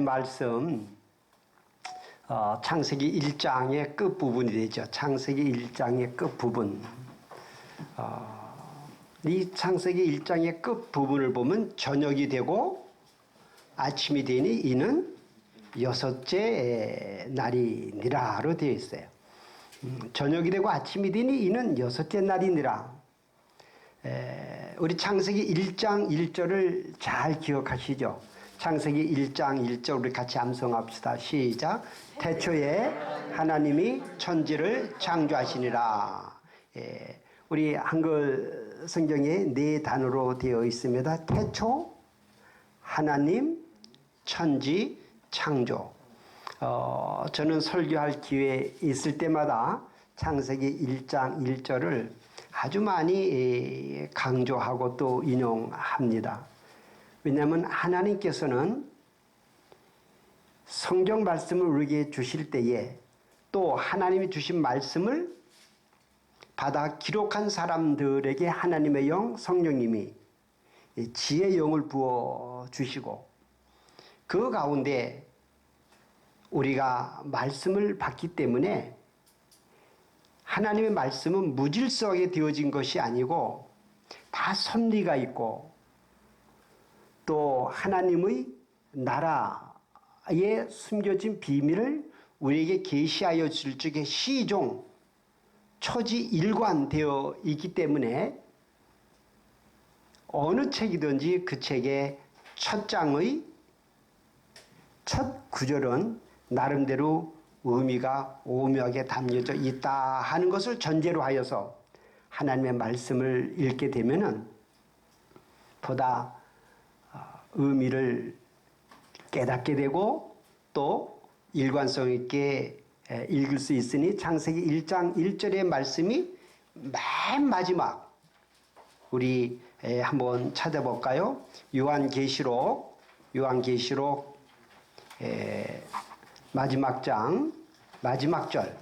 말씀 창세기 1장의 끝부분이 되죠. 창세기 1장의 끝부분. 이 창세기 1장의 끝부분을 보면 저녁이 되고 아침이 되니 이는 여섯째 날이니라로 되어 있어요. 저녁이 되고 아침이 되니 이는 여섯째 날이니라. 우리 창세기 1장 1절을 잘 기억하시죠? 창세기 1장 1절 우리 같이 암송합시다. 시작. 태초에 하나님이 천지를 창조하시니라. 우리 한글 성경에 네 단어로 되어 있습니다. 태초, 하나님, 천지, 창조. 저는 설교할 기회 있을 때마다 창세기 1장 1절을 아주 많이 강조하고 또 인용합니다. 왜냐하면 하나님께서는 성경 말씀을 우리에게 주실 때에 또 하나님이 주신 말씀을 받아 기록한 사람들에게 하나님의 영 성령님이 지혜의 영을 부어 주시고 그 가운데 우리가 말씀을 받기 때문에 하나님의 말씀은 무질서하게 되어진 것이 아니고 다 섭리가 있고 또 하나님의 나라에 숨겨진 비밀을 우리에게 계시하여 줄 적에 시종, 초지 일관되어 있기 때문에 어느 책이든지 그 책의 첫 장의 첫 구절은 나름대로 의미가 오묘하게 담겨져 있다 하는 것을 전제로 하여서 하나님의 말씀을 읽게 되면은 보다 의미를 깨닫게 되고 또 일관성 있게 읽을 수 있으니 창세기 1장 1절의 말씀이 맨 마지막 우리 한번 찾아볼까요? 요한계시록 마지막 장 마지막 절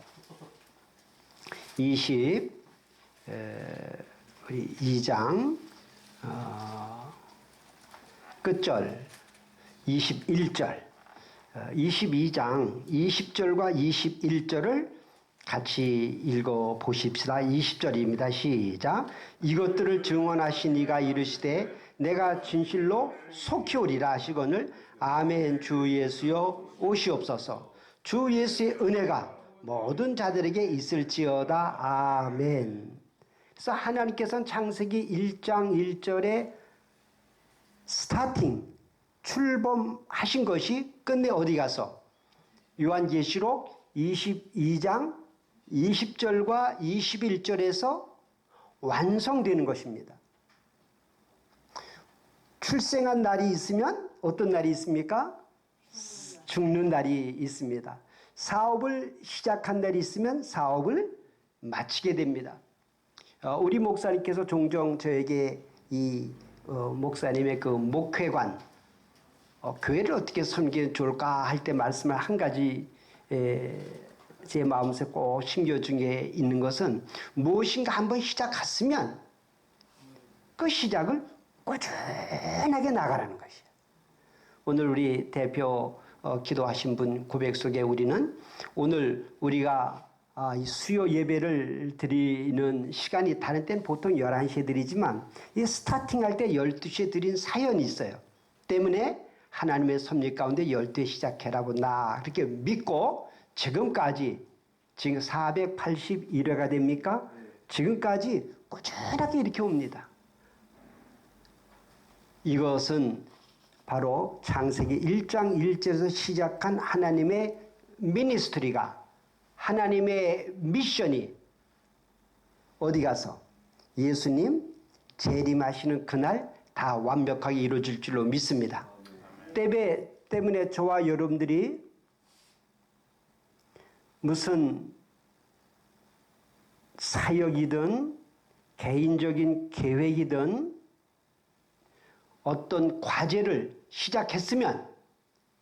22장 끝절 21절 22장 20절과 21절을 같이 읽어 보십시다. 20절입니다. 시작. 이것들을 증언하신 이가 이르시되 내가 진실로 속히 오리라 하시거늘 아멘. 주 예수여 오시옵소서. 주 예수의 은혜가 모든 자들에게 있을지어다. 아멘. 그래서 하나님께서는 창세기 1장 1절에 스타팅 출범하신 것이 끝내 어디 가서 요한계시록 22장 20절과 21절에서 완성되는 것입니다. 출생한 날이 있으면 어떤 날이 있습니까? 죽는 날이 있습니다. 사업을 시작한 날이 있으면 사업을 마치게 됩니다. 우리 목사님께서 종종 저에게 이 목사님의 그 목회관, 교회를 어떻게 섬기면 좋을까 할 때 말씀을 한 가지 제 마음속에 꼭 심겨 중에 있는 것은 무엇인가 한번 시작했으면 그 시작을 꾸준하게 나가라는 것이에요. 오늘 우리 대표 기도하신 분 고백 속에 우리는 오늘 우리가 이 수요 예배를 드리는 시간이 다른 때는 보통 11시에 드리지만 이 스타팅할 때 12시에 드린 사연이 있어요. 때문에 하나님의 섭리 가운데 12시에 시작해라고 나 그렇게 믿고 지금까지 지금 481회가 됩니까? 지금까지 꾸준하게 이렇게 옵니다. 이것은 바로 창세기 1장 1절에서 시작한 하나님의 미니스트리가 하나님의 미션이 어디 가서 예수님 재림하시는 그날 다 완벽하게 이루어질 줄로 믿습니다. 때문에 저와 여러분들이 무슨 사역이든 개인적인 계획이든 어떤 과제를 시작했으면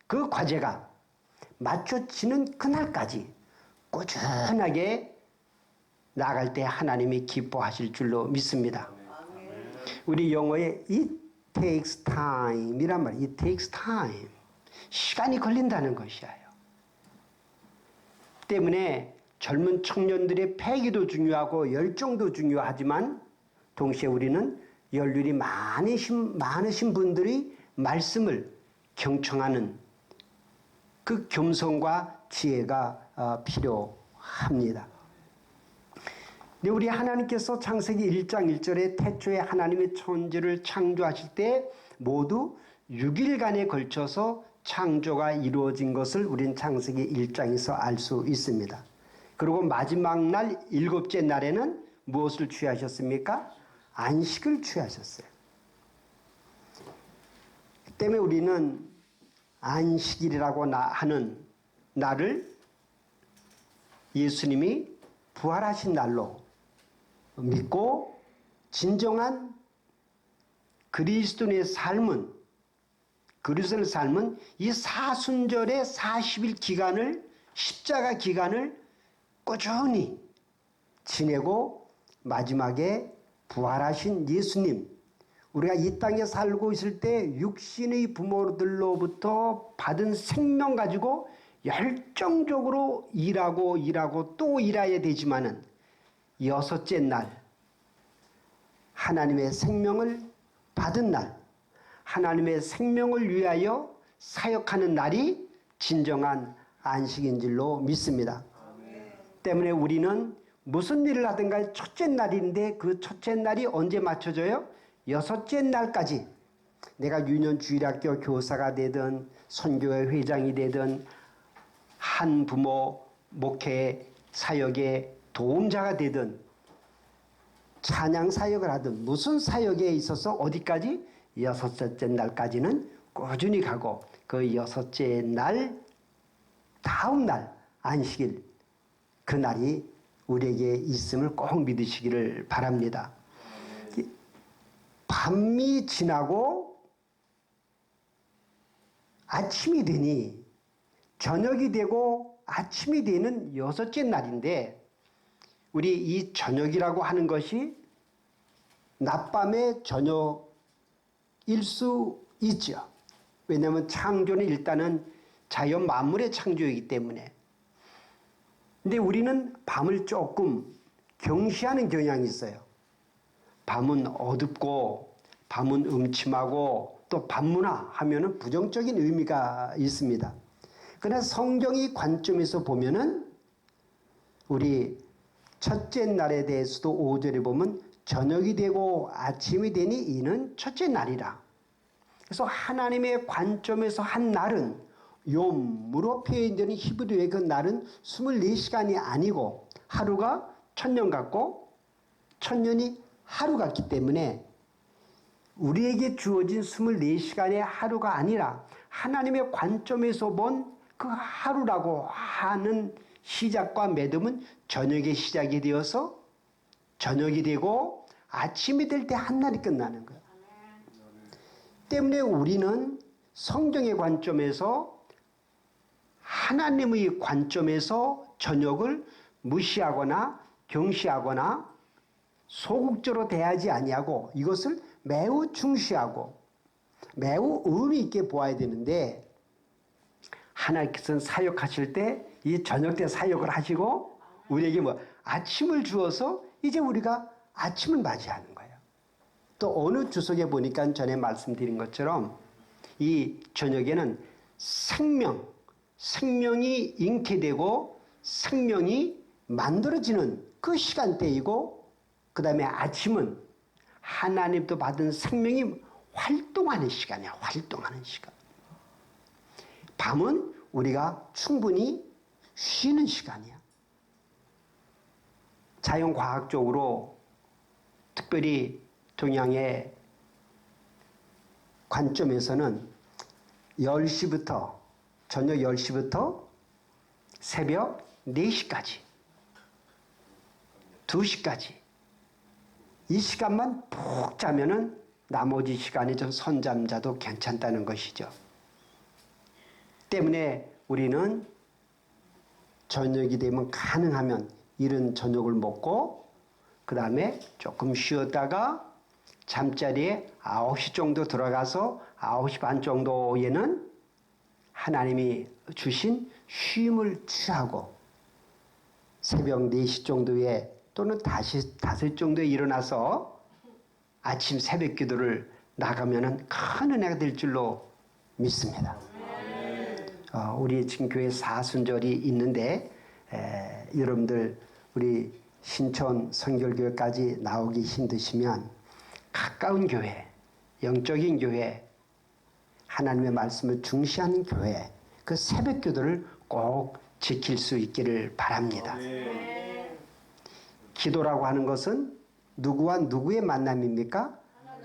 그 과제가 맞춰지는 그날까지 꾸준하게 나갈 때 하나님이 기뻐하실 줄로 믿습니다. 우리 영어에 it takes time 이란 말이에요. It takes time. 시간이 걸린다는 것이에요. 때문에 젊은 청년들의 패기도 중요하고 열정도 중요하지만 동시에 우리는 연륜이 많으신 분들이 말씀을 경청하는 그 겸손과 지혜가 필요합니다. 근데 우리 하나님께서 창세기 1장 1절에 태초에 하나님의 천지를 창조하실 때 모두 6일간에 걸쳐서 창조가 이루어진 것을 우린 창세기 1장에서 알 수 있습니다. 그리고 마지막 날 7째 날에는 무엇을 취하셨습니까? 안식을 취하셨어요. 때문에 우리는 안식일이라고 하는 날을 예수님이 부활하신 날로 믿고 진정한 그리스도의 삶은 이 사순절의 40일 기간을 십자가 기간을 꾸준히 지내고 마지막에 부활하신 예수님, 우리가 이 땅에 살고 있을 때 육신의 부모들로부터 받은 생명 가지고 열정적으로 일하고 또 일해야 되지만은 6째 날 하나님의 생명을 받은 날, 하나님의 생명을 위하여 사역하는 날이 진정한 안식인 줄로 믿습니다. 때문에 우리는 무슨 일을 하든 간에 첫째 날인데 그 첫째 날이 언제 맞춰져요? 6째 날까지 내가 유년주일학교 교사가 되든 선교회 회장이 되든 한 부모 목회 사역의 도움자가 되든 찬양 사역을 하든 무슨 사역에 있어서 어디까지? 6째 날까지는 꾸준히 가고 그 6째 날 다음 날 안식일 그 날이 우리에게 있음을 꼭 믿으시기를 바랍니다. 밤이 지나고 아침이 되니 저녁이 되고 아침이 되는 6째 날인데 우리 이 저녁이라고 하는 것이 낮밤의 저녁일 수 있죠. 왜냐하면 창조는 일단은 자연 만물의 창조이기 때문에. 근데 우리는 밤을 조금 경시하는 경향이 있어요. 밤은 어둡고 밤은 음침하고 또 밤문화 하면은 부정적인 의미가 있습니다. 그러나 성경의 관점에서 보면은 우리 첫째 날에 대해서도 5절에 보면 저녁이 되고 아침이 되니 이는 첫째 날이라. 그래서 하나님의 관점에서 한 날은 욤으로 표현되는 히브리어의 그 날은 24시간이 아니고 하루가 1000년 같고 1000년이 하루 같기 때문에 우리에게 주어진 24시간의 하루가 아니라 하나님의 관점에서 본 그 하루라고 하는 시작과 매듭은 저녁에 시작이 되어서 저녁이 되고 아침이 될 때 한날이 끝나는 거예요. 때문에 우리는 성경의 관점에서 하나님의 관점에서 저녁을 무시하거나 경시하거나 소극적으로 대하지 아니하고 이것을 매우 중시하고 매우 의미 있게 보아야 되는데 하나님께서는 사역하실 때 이 저녁 때 사역을 하시고 우리에게 아침을 주어서 이제 우리가 아침을 맞이하는 거예요. 또 어느 주석에 보니까 전에 말씀드린 것처럼 이 저녁에는 생명이 잉태되고 생명이 만들어지는 그 시간대이고 그 다음에 아침은 하나님도 받은 생명이 활동하는 시간이야. 활동하는 시간. 밤은 우리가 충분히 쉬는 시간이야. 자연과학적으로 특별히 동양의 관점에서는 10시부터 저녁 10시부터 새벽 4시까지 2시까지 이 시간만 푹 자면은 나머지 시간에 좀 선잠 자도 괜찮다는 것이죠. 때문에 우리는 저녁이 되면 가능하면 이른 저녁을 먹고 그 다음에 조금 쉬었다가 잠자리에 9시 정도 들어가서 9시 반 정도에는 하나님이 주신 쉼을 취하고 새벽 4시 정도에 또는 5시 정도에 일어나서 아침 새벽 기도를 나가면은 큰 은혜가 될 줄로 믿습니다. 우리 지금 교회 사순절이 있는데 여러분들 우리 신촌 성결교회까지 나오기 힘드시면 가까운 교회, 영적인 교회, 하나님의 말씀을 중시하는 교회, 그 새벽 기도를 꼭 지킬 수 있기를 바랍니다. 기도라고 하는 것은 누구와 누구의 만남입니까?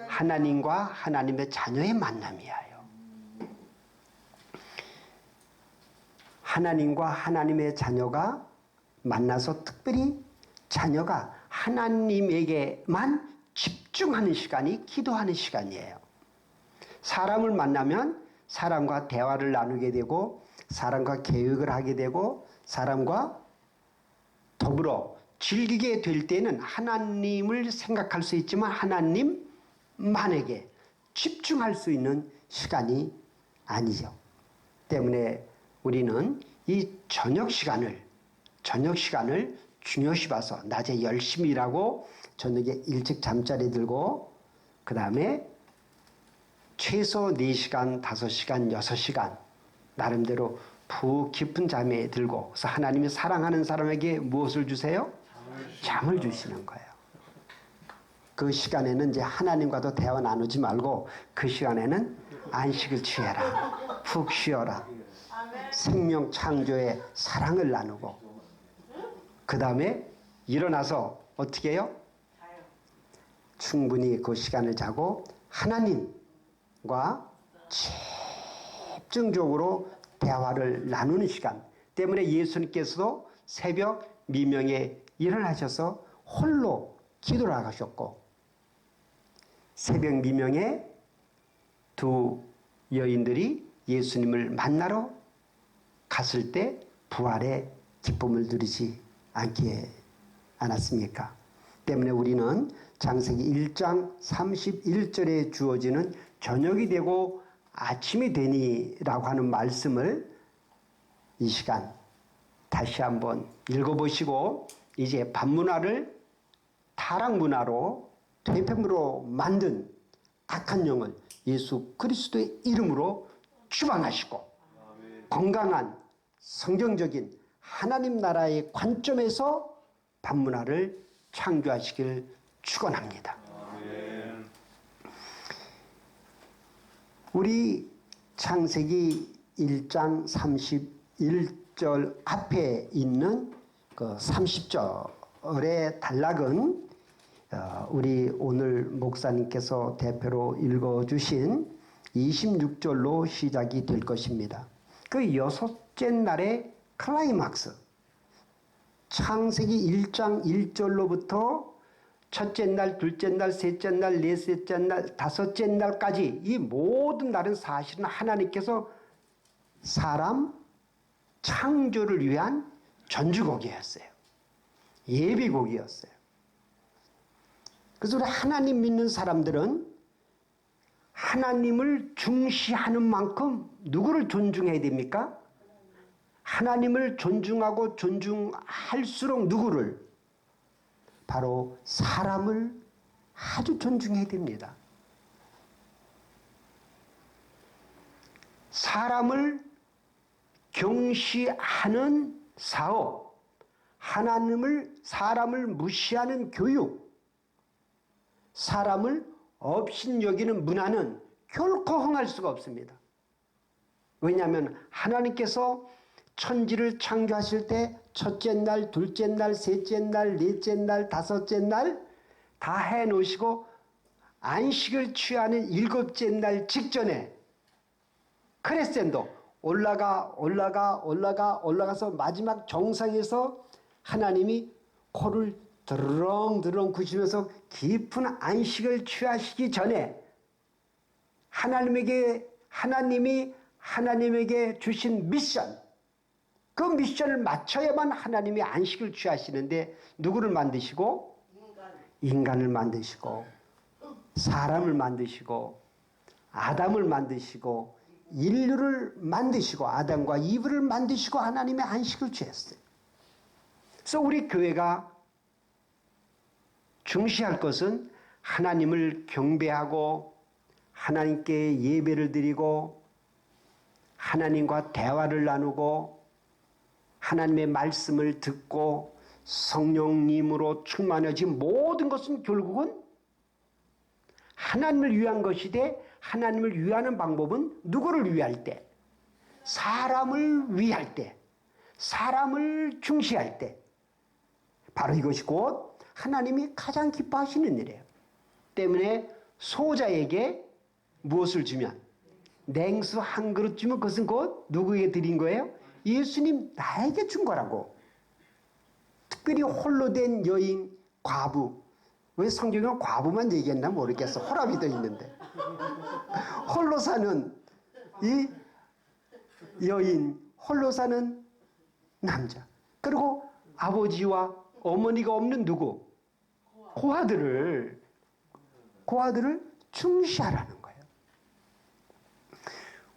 하나님과 하나님의 자녀의 만남이에요. 하나님과 하나님의 자녀가 만나서 특별히 자녀가 하나님에게만 집중하는 시간이 기도하는 시간이에요. 사람을 만나면 사람과 대화를 나누게 되고 사람과 계획을 하게 되고 사람과 더불어 즐기게 될 때는 하나님을 생각할 수 있지만 하나님만에게 집중할 수 있는 시간이 아니죠. 때문에 우리는 이 저녁 시간을 중요시 봐서 낮에 열심히 일하고 저녁에 일찍 잠자리 들고 그 다음에 최소 4시간, 5시간, 6시간 나름대로 푹 깊은 잠에 들고 그래서 하나님이 사랑하는 사람에게 무엇을 주세요? 잠을 주시는 거예요. 그 시간에는 이제 하나님과도 대화 나누지 말고 그 시간에는 안식을 취해라. 푹 쉬어라. 생명 창조의 사랑을 나누고 그 다음에 일어나서 어떻게 해요? 충분히 그 시간을 자고 하나님과 집중적으로 대화를 나누는 시간 때문에 예수님께서도 새벽 미명에 일어나셔서 홀로 기도를 하셨고 새벽 미명에 두 여인들이 예수님을 만나러 갔을 때 부활의 기쁨을 누리지 않았습니까? 때문에 우리는 창세기 1장 31절에 주어지는 저녁이 되고 아침이 되니라고 하는 말씀을 이 시간 다시 한번 읽어보시고 이제 밤문화를 타락문화로 퇴폐물로 만든 악한 영을 예수 그리스도의 이름으로 추방하시고 건강한 성경적인 하나님 나라의 관점에서 밤문화를 창조하시길 축원합니다. 우리 창세기 1장 31절 앞에 있는 그 30절의 단락은 우리 오늘 목사님께서 대표로 읽어주신 26절로 시작이 될 것입니다. 그 여섯째 날의 클라이막스 창세기 1장 1절로부터 첫째 날, 둘째 날, 셋째 날, 넷째 날, 다섯째 날까지 이 모든 날은 사실은 하나님께서 사람 창조를 위한 전주곡이었어요. 예비곡이었어요. 그래서 우리 하나님 믿는 사람들은 하나님을 중시하는 만큼 누구를 존중해야 됩니까? 하나님을 존중하고 존중할수록 누구를? 바로 사람을 아주 존중해야 됩니다. 사람을 경시하는 사업, 사람을 무시하는 교육, 사람을 업신여기는 문화는 결코 흥할 수가 없습니다. 왜냐하면 하나님께서 천지를 창조하실 때 첫째 날, 둘째 날, 셋째 날, 넷째 날, 다섯째 날 다 해놓으시고 안식을 취하는 일곱째 날 직전에 크레센도 올라가서 마지막 정상에서 하나님이 코를 드렁드렁 구시면서 깊은 안식을 취하시기 전에 하나님이 하나님에게 주신 미션, 그 미션을 맞춰야만 하나님이 안식을 취하시는데 누구를 만드시고? 인간을 만드시고 사람을 만드시고 아담을 만드시고 인류를 만드시고 아담과 이브를 만드시고 하나님의 안식을 주셨어요. 그래서 우리 교회가 중시할 것은 하나님을 경배하고 하나님께 예배를 드리고 하나님과 대화를 나누고 하나님의 말씀을 듣고 성령님으로 충만해진 모든 것은 결국은 하나님을 위한 것이되 하나님을 위하는 방법은 누구를 위할 때? 사람을 위할 때, 사람을 중시할 때 바로 이것이 곧 하나님이 가장 기뻐하시는 일이에요. 때문에 소자에게 무엇을 주면 냉수 한 그릇 주면 그것은 곧 누구에게 드린 거예요? 예수님 나에게 준 거라고. 특별히 홀로 된 여인, 과부. 왜 성경은 과부만 얘기했나 모르겠어. 호라비도 있는데. 홀로 사는 이 여인, 홀로 사는 남자. 그리고 아버지와 어머니가 없는 누구? 고아들을 중시하라는 거예요.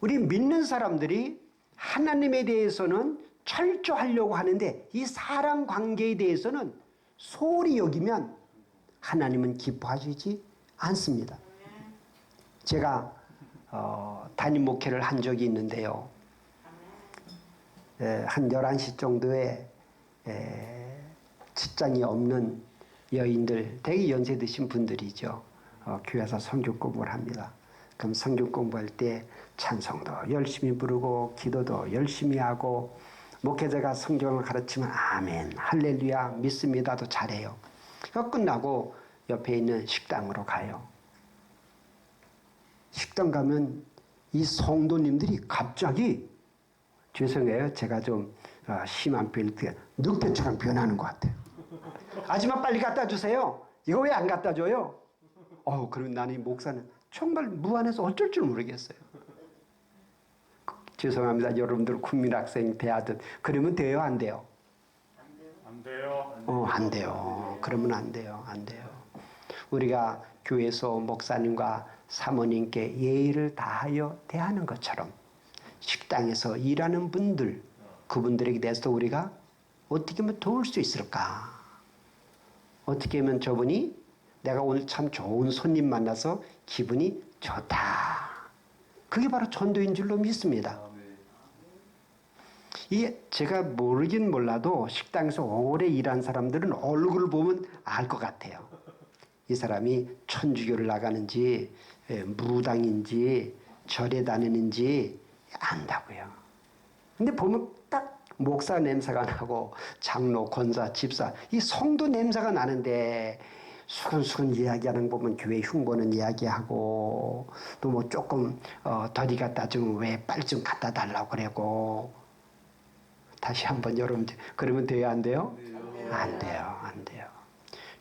우리 믿는 사람들이 하나님에 대해서는 철저하려고 하는데 이 사람 관계에 대해서는 소홀히 여기면 하나님은 기뻐하시지 않습니다. 제가 담임 목회를 한 적이 있는데요. 한 11시 정도에 직장이 없는 여인들, 되게 연세 드신 분들이죠. 교회에서 성경 공부를 합니다. 그럼 성경 공부할 때 찬송도 열심히 부르고 기도도 열심히 하고 목회자가 성경을 가르치면 아멘, 할렐루야, 믿습니다도 잘해요. 끝나고 옆에 있는 식당으로 가요. 식당 가면 이 성도님들이 갑자기 죄송해요. 제가 좀 심한 표현인데 늑대처럼 변하는 것 같아요. 아줌마 빨리 갖다 주세요. 이거 왜 안 갖다 줘요? 그럼 나는 이 목사는 정말 무안해서 어쩔 줄 모르겠어요. 죄송합니다. 여러분들 국민학생 대하듯 그러면 돼요? 안 돼요? 안 돼요. 안 돼요. 그러면 안 돼요. 안 돼요. 우리가 교회에서 목사님과 사모님께 예의를 다하여 대하는 것처럼 식당에서 일하는 분들, 그분들에게 대해서 우리가 어떻게 하면 도울 수 있을까? 어떻게 하면 저분이 내가 오늘 참 좋은 손님 만나서 기분이 좋다. 그게 바로 전도인 줄로 믿습니다. 이게 제가 모르긴 몰라도 식당에서 오래 일한 사람들은 얼굴을 보면 알 것 같아요. 이 사람이 천주교를 나가는지 무당인지 절에 다니는지 안다고요. 근데 보면 딱 목사 냄새가 나고 장로, 권사, 집사 이 성도 냄새가 나는데 수근수근 이야기하는 거 보면 교회 흉보는 이야기하고 또 뭐 조금 덜 갖다 주면 왜 빨리 좀 갖다 달라고 그러고 다시 한번 여러분 그러면 돼요 안 돼요? 안 돼요. 안 돼요.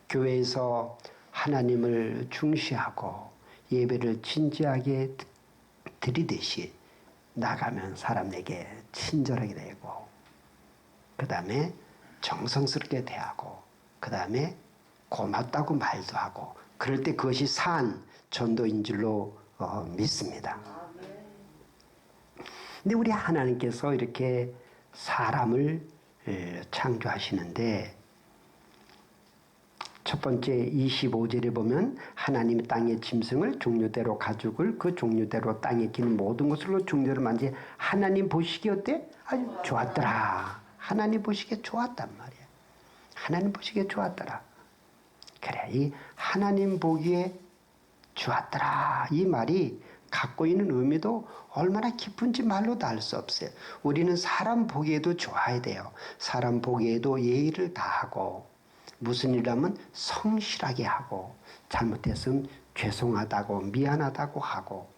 교회에서 하나님을 중시하고 예배를 진지하게 드리듯이 나가면 사람에게 친절하게 되고 그 다음에 정성스럽게 대하고 그 다음에 고맙다고 말도 하고 그럴 때 그것이 산 전도인 줄로 믿습니다. 근데 우리 하나님께서 이렇게 사람을 창조하시는데 첫 번째 25절에 보면 하나님이 땅의 짐승을 종류대로 가죽을 그 종류대로 땅에 기는 모든 것으로 종류대로 만지 하나님 보시기에 어때? 아주 좋았더라. 하나님 보시기에 좋았단 말이야. 하나님 보시기에 좋았더라. 그래, 이 하나님 보기에 좋았더라. 이 말이 갖고 있는 의미도 얼마나 깊은지 말로도 알 수 없어요. 우리는 사람 보기에도 좋아야 돼요. 사람 보기에도 예의를 다하고 무슨 일 하면 성실하게 하고 잘못했으면 죄송하다고 미안하다고 하고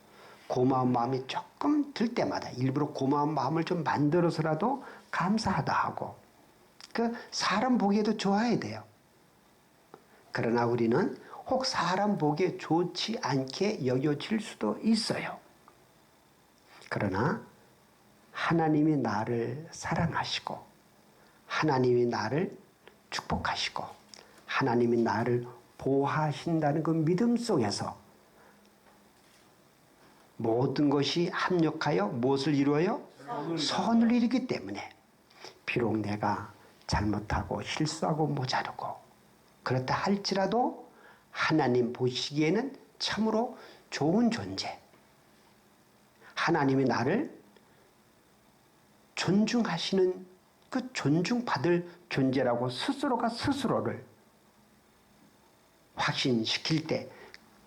고마운 마음이 조금 들 때마다 일부러 고마운 마음을 좀 만들어서라도 감사하다 하고 그 사람 보기에도 좋아야 돼요. 그러나 우리는 혹 사람 보기에 좋지 않게 여겨질 수도 있어요. 그러나 하나님이 나를 사랑하시고 하나님이 나를 축복하시고 하나님이 나를 보호하신다는 그 믿음 속에서 모든 것이 합력하여 무엇을 이루어요? 선을 이루기 때문에 비록 내가 잘못하고 실수하고 모자르고 그렇다 할지라도 하나님 보시기에는 참으로 좋은 존재. 하나님이 나를 존중하시는 그 존중받을 존재라고 스스로가 스스로를 확신시킬 때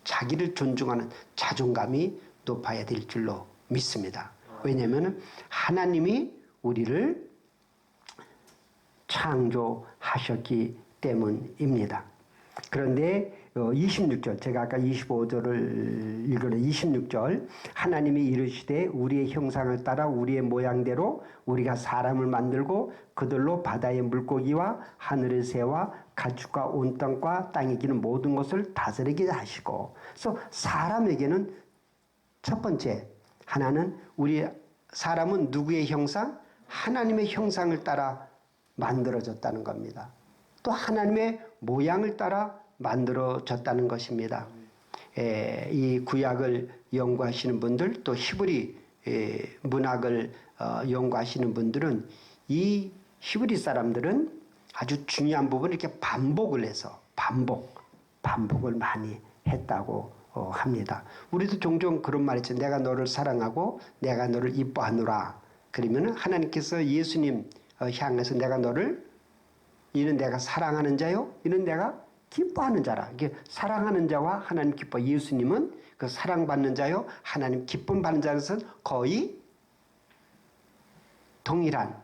자기를 존중하는 자존감이 높아야 될 줄로 믿습니다. 왜냐하면 하나님이 우리를 창조하셨기 때문입니다. 그런데 26절, 제가 아까 25절을 읽으려 26절, 하나님이 이르시되 우리의 형상을 따라 우리의 모양대로 우리가 사람을 만들고 그들로 바다의 물고기와 하늘의 새와 가축과 온 땅과 땅에 기는 모든 것을 다스리게 하시고, 그래서 사람에게는 첫 번째 하나는 우리 사람은 누구의 형상? 하나님의 형상을 따라 만들어졌다는 겁니다. 또 하나님의 모양을 따라 만들어졌다는 것입니다. 이 구약을 연구하시는 분들 또 히브리 문학을 연구하시는 분들은 이 히브리 사람들은 아주 중요한 부분을 이렇게 반복을 해서 반복을 많이 했다고 합니다. 우리도 종종 그런 말 있죠. 내가 너를 사랑하고 내가 너를 이뻐하노라. 그러면 하나님께서 예수님 향해서 이는 내가 사랑하는 자요, 이는 내가 기뻐하는 자라. 이게 사랑하는 자와 하나님 기뻐. 예수님은 그 사랑받는 자요, 하나님 기쁨 받는 자에서는 거의 동일한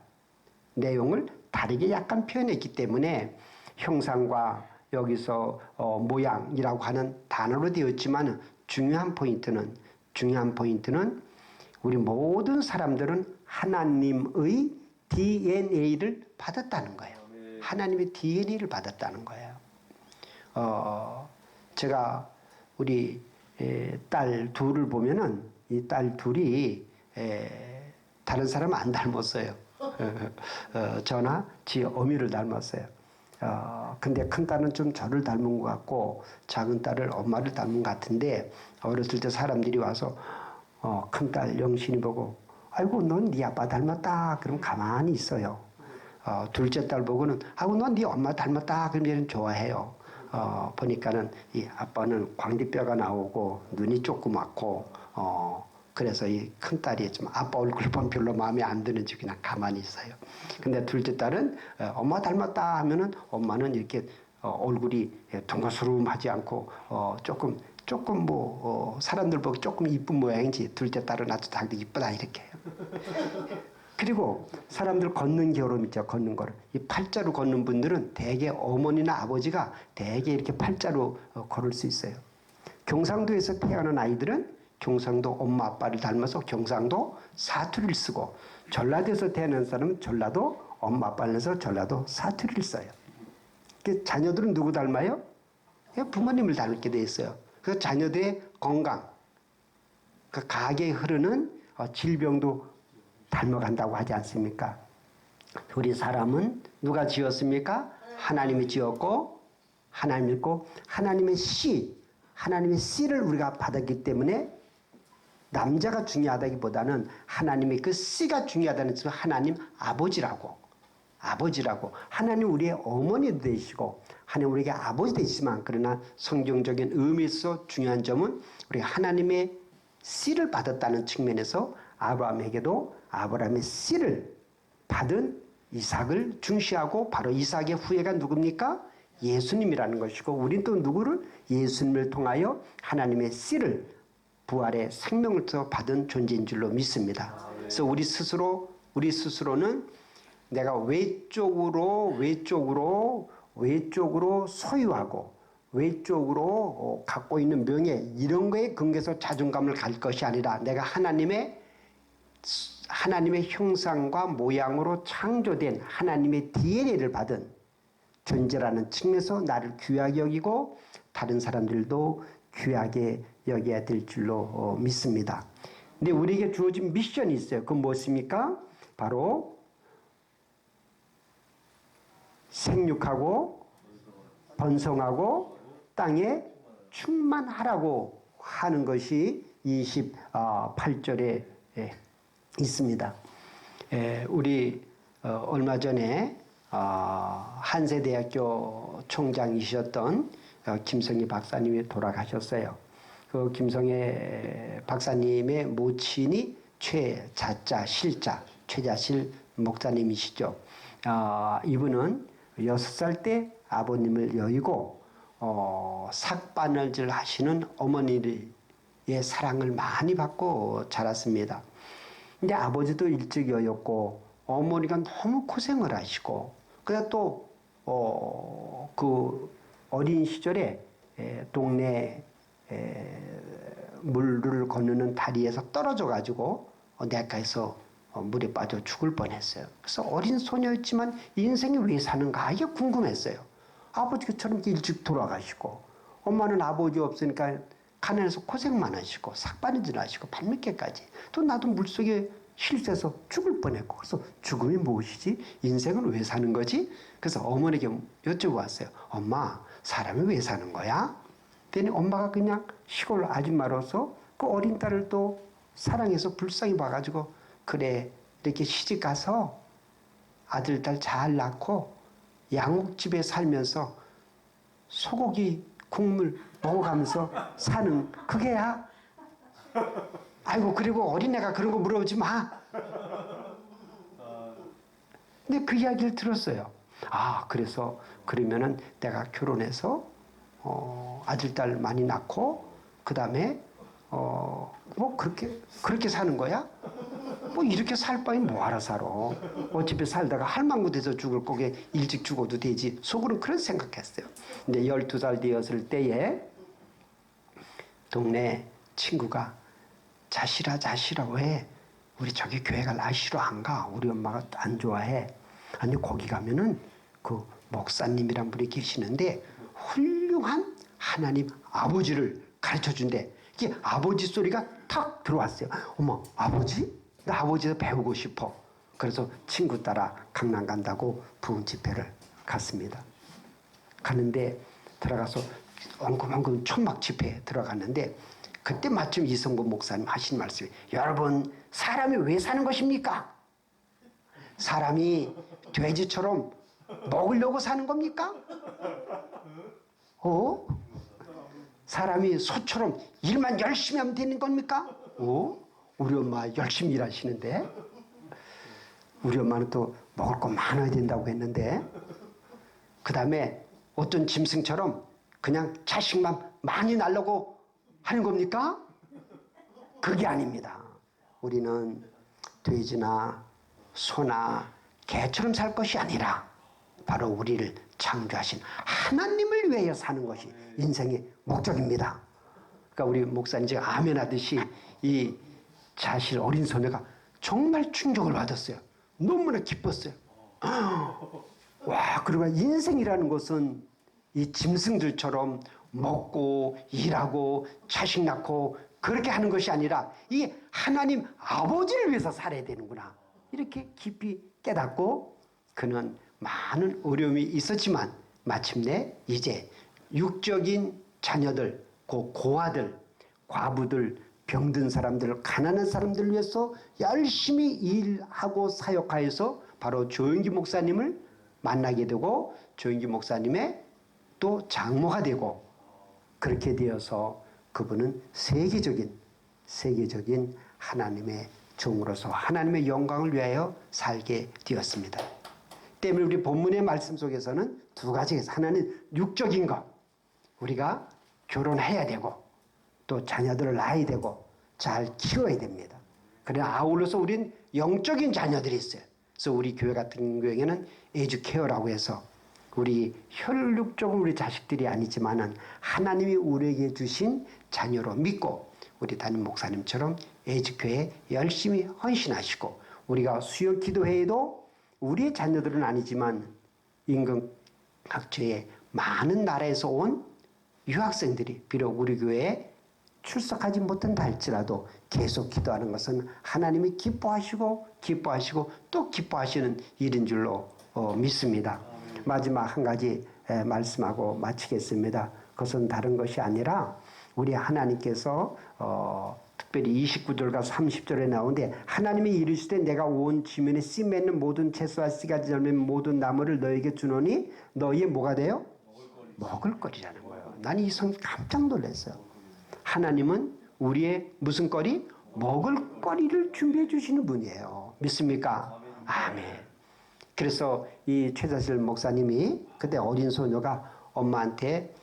내용을 다르게 약간 표현했기 때문에 형상과 여기서 모양이라고 하는 단어로 되었지만 중요한 포인트는 우리 모든 사람들은 하나님의 DNA를 받았다는 거예요. 하나님의 DNA를 받았다는 거예요. 제가 우리 딸 둘을 보면은 이 딸 둘이 다른 사람 안 닮았어요. 저나 지 어미를 닮았어요. 근데 큰 딸은 좀 저를 닮은 것 같고 작은 딸을 엄마를 닮은 것 같은데 어렸을 때 사람들이 와서 큰 딸 영신이 보고 아이고 넌 네 아빠 닮았다. 그럼 가만히 있어요. 둘째 딸 보고는 아이고 넌 네 엄마 닮았다. 그럼 얘는 좋아해요. 보니까는 이 아빠는 광대뼈가 나오고 눈이 조그맣고 그래서 이 큰 딸이 좀 아빠 얼굴 보면 별로 마음에 안 드는지 그냥 가만히 있어요. 근데 둘째 딸은 엄마 닮았다 하면은 엄마는 이렇게 얼굴이 둥그스름하지 않고 조금 사람들 보기 조금 이쁜 모양인지 둘째 딸은 아주 자기도 이쁘다 이렇게 해요. 그리고 사람들 걷는 걸음 있죠. 걷는 걸음. 이 팔자로 걷는 분들은 대개 어머니나 아버지가 대개 이렇게 팔자로 걸을 수 있어요. 경상도에서 태어난 아이들은 경상도 엄마 아빠를 닮아서 경상도 사투리를 쓰고 전라도에서 태어난 사람은 전라도 엄마 아빠를 닮아서 전라도 사투리를 써요. 자녀들은 누구 닮아요? 부모님을 닮게 돼 있어요. 그래서 자녀들의 건강, 그 가게에 흐르는 질병도 닮아간다고 하지 않습니까? 우리 사람은 누가 지었습니까? 하나님이 지었고 하나님 믿고 하나님의 씨를 우리가 받았기 때문에 남자가 중요하다기보다는 하나님의 그 씨가 중요하다는 뜻은 하나님 아버지라고 하나님 우리의 어머니도 되시고 하나님 우리에게 아버지 되시지만 그러나 성경적인 의미에서 중요한 점은 우리가 하나님의 씨를 받았다는 측면에서 아브라함에게도 아브라함의 씨를 받은 이삭을 중시하고 바로 이삭의 후예가 누굽니까? 예수님이라는 것이고 우린 또 누구를? 예수님을 통하여 하나님의 씨를 부활의 생명을 받은 존재인 줄로 믿습니다. 그래서 우리 스스로는 내가 외적으로 소유하고 외적으로 갖고 있는 명예 이런 거에 근거해서 자존감을 가질 것이 아니라 내가 하나님의 형상과 모양으로 창조된 하나님의 DNA를 받은 존재라는 측면에서 나를 귀하게 여기고 다른 사람들도 귀하게 여겨야 될 줄로 믿습니다. 근데 우리에게 주어진 미션이 있어요. 그건 무엇입니까? 바로 생육하고 번성하고 땅에 충만하라고 하는 것이 28절에 있습니다. 우리 얼마 전에 한세대학교 총장이셨던 김성희 박사님이 돌아가셨어요. 그 김성희 박사님의 모친이 최자자 실자 최자실 목사님이시죠. 이분은 6살 때 아버님을 여의고 삭바늘질 하시는 어머니의 사랑을 많이 받고 자랐습니다. 근데 아버지도 일찍 여였고 어머니가 너무 고생을 하시고 그다음 또그 어린 시절에 동네 물을 건너는 다리에서 떨어져 가지고 내과에서 물에 빠져 죽을 뻔했어요. 그래서 어린 소녀였지만 인생이 왜 사는가 이게 궁금했어요. 아버지처럼 일찍 돌아가시고 엄마는 아버지 없으니까 가난해서 고생만 하시고 삭바느질 하시고 밤늦게까지 또 나도 물속에 실려서 죽을 뻔했고 그래서 죽음이 무엇이지? 인생은 왜 사는 거지? 그래서 어머니에게 여쭤보았어요. 엄마 사람이 왜 사는 거야? 그랬더니 엄마가 그냥 시골 아줌마로서 그 어린 딸을 또 사랑해서 불쌍히 봐가지고 그래 이렇게 시집 가서 아들 딸 잘 낳고 양옥집에 살면서 소고기 국물 먹어가면서 사는 그게야. 아이고 그리고 어린애가 그런 거 물어보지 마. 근데 그 이야기를 들었어요. 그래서 그러면은 내가 결혼해서 아들 딸 많이 낳고 그 다음에 뭐 그렇게 사는 거야? 뭐 이렇게 살 바에 뭐하러 살아? 어차피 살다가 할망구 돼서 죽을 거게 일찍 죽어도 되지. 속으로는 그런 생각했어요. 근데 12살 되었을 때에 동네 친구가 자시라 왜 우리 저기 교회 갈라 싫어 안 가? 우리 엄마가 안 좋아해. 아니 거기 가면은 그 목사님이란 분이 계시는데 훌륭한 하나님 아버지를 가르쳐 준대. 이게 아버지 소리가 탁 들어왔어요. 어머 아버지? 나 아버지에서 배우고 싶어. 그래서 친구 따라 강남 간다고 부흥 집회를 갔습니다. 가는데 들어가서 엉금엉금 천막 집회에 들어갔는데 그때 마침 이성구 목사님 하신 말씀이 여러분 사람이 왜 사는 것입니까? 사람이 돼지처럼 먹으려고 사는 겁니까? 사람이 소처럼 일만 열심히 하면 되는 겁니까? 우리 엄마 열심히 일하시는데 우리 엄마는 또 먹을 거 많아야 된다고 했는데 그 다음에 어떤 짐승처럼 그냥 자식만 많이 낳으려고 하는 겁니까? 그게 아닙니다. 우리는 돼지나 소나 개처럼 살 것이 아니라 바로 우리를 창조하신 하나님을 위하여 사는 것이 인생의 목적입니다. 그러니까 우리 목사님 제가 아멘 하듯이 이 자실 어린 소녀가 정말 충격을 받았어요. 너무나 기뻤어요. 와, 그리고 인생이라는 것은 이 짐승들처럼 먹고 일하고 자식 낳고 그렇게 하는 것이 아니라 이게 하나님 아버지를 위해서 살아야 되는구나. 이렇게 깊이 깨닫고 그는 많은 어려움이 있었지만 마침내 이제 육적인 자녀들, 고아들, 과부들, 병든 사람들, 가난한 사람들을 위해서 열심히 일하고 사역하여서 바로 조영기 목사님을 만나게 되고 조영기 목사님의 또 장모가 되고 그렇게 되어서 그분은 세계적인 하나님의 종으로서 하나님의 영광을 위하여 살게 되었습니다. 때문에 우리 본문의 말씀 속에서는 두 가지가 하나는 육적인 것, 우리가 결혼해야 되고 또 자녀들을 낳아야 되고 잘 키워야 됩니다. 그러나 아울러서 우린 영적인 자녀들이 있어요. 그래서 우리 교회 같은 경우에는 에듀케어라고 해서 우리 혈육적으로 우리 자식들이 아니지만은 하나님이 우리에게 주신 자녀로 믿고 우리 담임 목사님처럼 에듀케어에 열심히 헌신하시고 우리가 수요 기도회에도 우리의 자녀들은 아니지만 임금학교에 많은 나라에서 온 유학생들이 비록 우리 교회에 출석하지 못한다 할지라도 계속 기도하는 것은 하나님이 기뻐하시고 또 기뻐하시는 일인 줄로 믿습니다. 마지막 한 가지 말씀하고 마치겠습니다. 그것은 다른 것이 아니라 우리 하나님께서 특별히 29절과 30절에 나오는데 하나님이 이르시되 내가 온 지면에 씨 맺는 모든 채소와 씨가지 열매는 모든 나무를 너에게 주노니 너희의 뭐가 돼요? 먹을거리라는 거예요. 난 이 성경 깜짝 놀랐어요. 하나님은 우리의 무슨 거리? 먹을거리를 준비해 주시는 분이에요. 믿습니까? 아멘. 그래서 이 최자실 목사님이 그때 어린 소녀가 엄마한테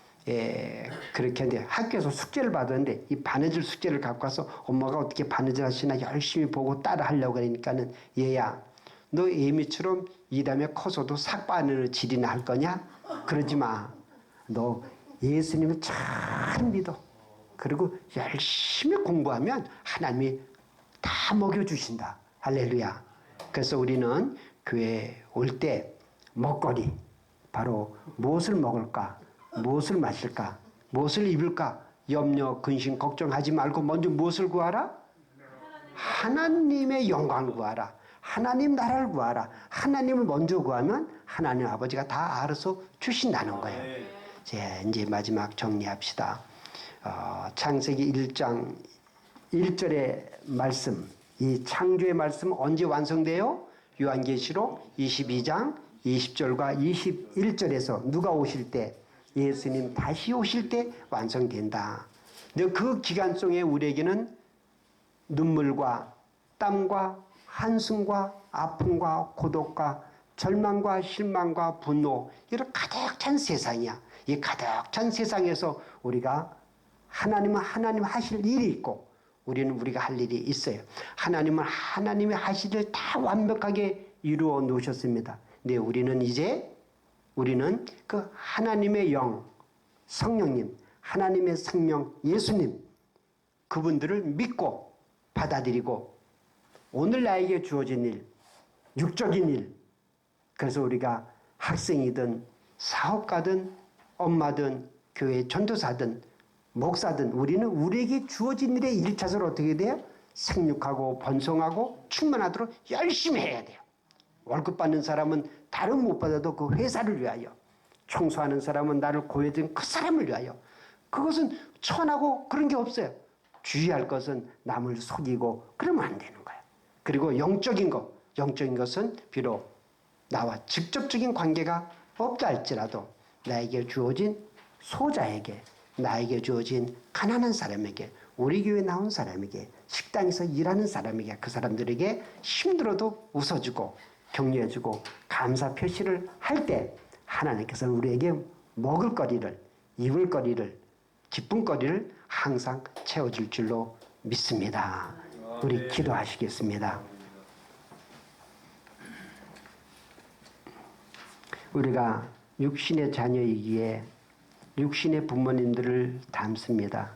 그렇게 했는데 학교에서 숙제를 받았는데 이 바느질 숙제를 갖고 와서 엄마가 어떻게 바느질 하시나 열심히 보고 따라 하려고 그러니까는 얘야 너 애미처럼 이 다음에 커서도 삭바느질이나 할 거냐? 그러지 마. 너 예수님을 잘 믿어. 그리고 열심히 공부하면 하나님이 다 먹여주신다. 할렐루야. 그래서 우리는 교회에 올 때 먹거리 바로 무엇을 먹을까? 무엇을 마실까? 무엇을 입을까? 염려, 근심, 걱정하지 말고 먼저 무엇을 구하라? 하나님의 영광을 구하라. 하나님 나라를 구하라. 하나님을 먼저 구하면 하나님 아버지가 다 알아서 주신다는 거예요. 이제 마지막 정리합시다. 창세기 1장 1절의 말씀, 이 창조의 말씀 언제 완성돼요? 요한계시록 22장 20절과 21절에서 누가 오실 때 예수님 다시 오실 때 완성된다. 근데 그 기간 속에 우리에게는 눈물과 땀과 한숨과 아픔과 고독과 절망과 실망과 분노 이런 가득 찬 세상이야. 이 가득 찬 세상에서 우리가 하나님은 하나님 하실 일이 있고 우리는 우리가 할 일이 있어요. 하나님은 하나님이 하실 일 다 완벽하게 이루어 놓으셨습니다. 근데 우리는 그 하나님의 영, 성령님, 하나님의 생명, 예수님 그분들을 믿고 받아들이고 오늘 나에게 주어진 일, 육적인 일 그래서 우리가 학생이든 사업가든 엄마든 교회 전도사든 목사든 우리는 우리에게 주어진 일의 1차적으로 어떻게 돼요? 생육하고 번성하고 충만하도록 열심히 해야 돼요. 월급 받는 사람은 다른 못 받아도 그 회사를 위하여 청소하는 사람은 나를 고해준 그 사람을 위하여 그것은 천하고 그런 게 없어요. 주의할 것은 남을 속이고 그러면 안 되는 거예요. 그리고 영적인 것은 비록 나와 직접적인 관계가 없다 할지라도 나에게 주어진 소자에게 나에게 주어진 가난한 사람에게 우리 교회 나온 사람에게 식당에서 일하는 사람에게 그 사람들에게 힘들어도 웃어주고 격려해주고 감사 표시를 할 때 하나님께서는 우리에게 먹을거리를 입을거리를 기쁨거리를 항상 채워줄 줄로 믿습니다. 우리 기도하시겠습니다. 우리가 육신의 자녀이기에 육신의 부모님들을 닮습니다.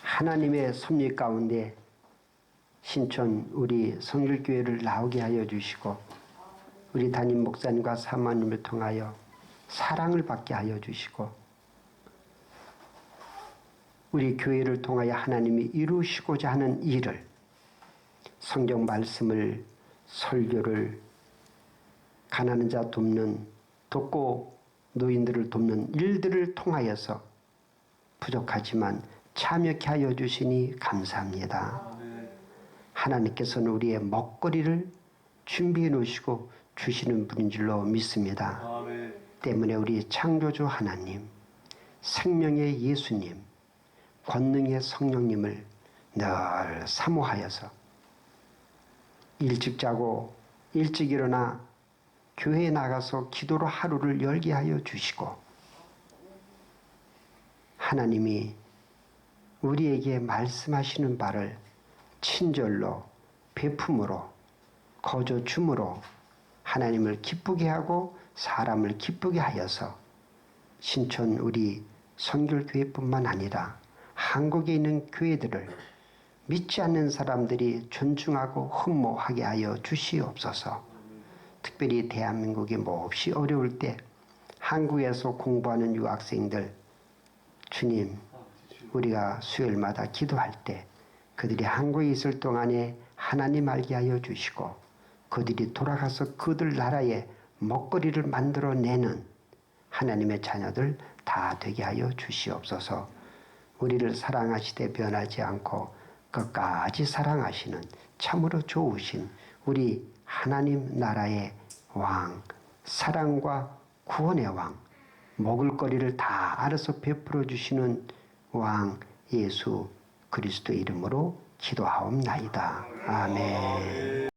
하나님의 섭리 가운데 신촌 우리 성결교회를 나오게 하여 주시고 우리 담임 목사님과 사모님을 통하여 사랑을 받게 하여 주시고 우리 교회를 통하여 하나님이 이루시고자 하는 일을 성경 말씀을 설교를 가난한 자 돕고 노인들을 돕는 일들을 통하여서 부족하지만 참여케 하여 주시니 감사합니다. 하나님께서는 우리의 먹거리를 준비해 놓으시고 주시는 분인 줄로 믿습니다. 때문에 우리 창조주 하나님, 생명의 예수님, 권능의 성령님을 늘 사모하여서 일찍 자고 일찍 일어나 교회에 나가서 기도로 하루를 열게 하여 주시고 하나님이 우리에게 말씀하시는 바를 친절로 베품으로 거저 줌으로 하나님을 기쁘게 하고 사람을 기쁘게 하여서 신촌 우리 선결교회뿐만 아니라 한국에 있는 교회들을 믿지 않는 사람들이 존중하고 흠모하게 하여 주시옵소서. 특별히 대한민국이 몹시 어려울 때 한국에서 공부하는 유학생들 주님 우리가 수요일마다 기도할 때 그들이 한국에 있을 동안에 하나님 알게 하여 주시고 그들이 돌아가서 그들 나라에 먹거리를 만들어내는 하나님의 자녀들 다 되게 하여 주시옵소서. 우리를 사랑하시되 변하지 않고 끝까지 사랑하시는 참으로 좋으신 우리 하나님 나라의 왕, 사랑과 구원의 왕, 먹을거리를 다 알아서 베풀어 주시는 왕 예수 그리스도 이름으로 기도하옵나이다. 아멘.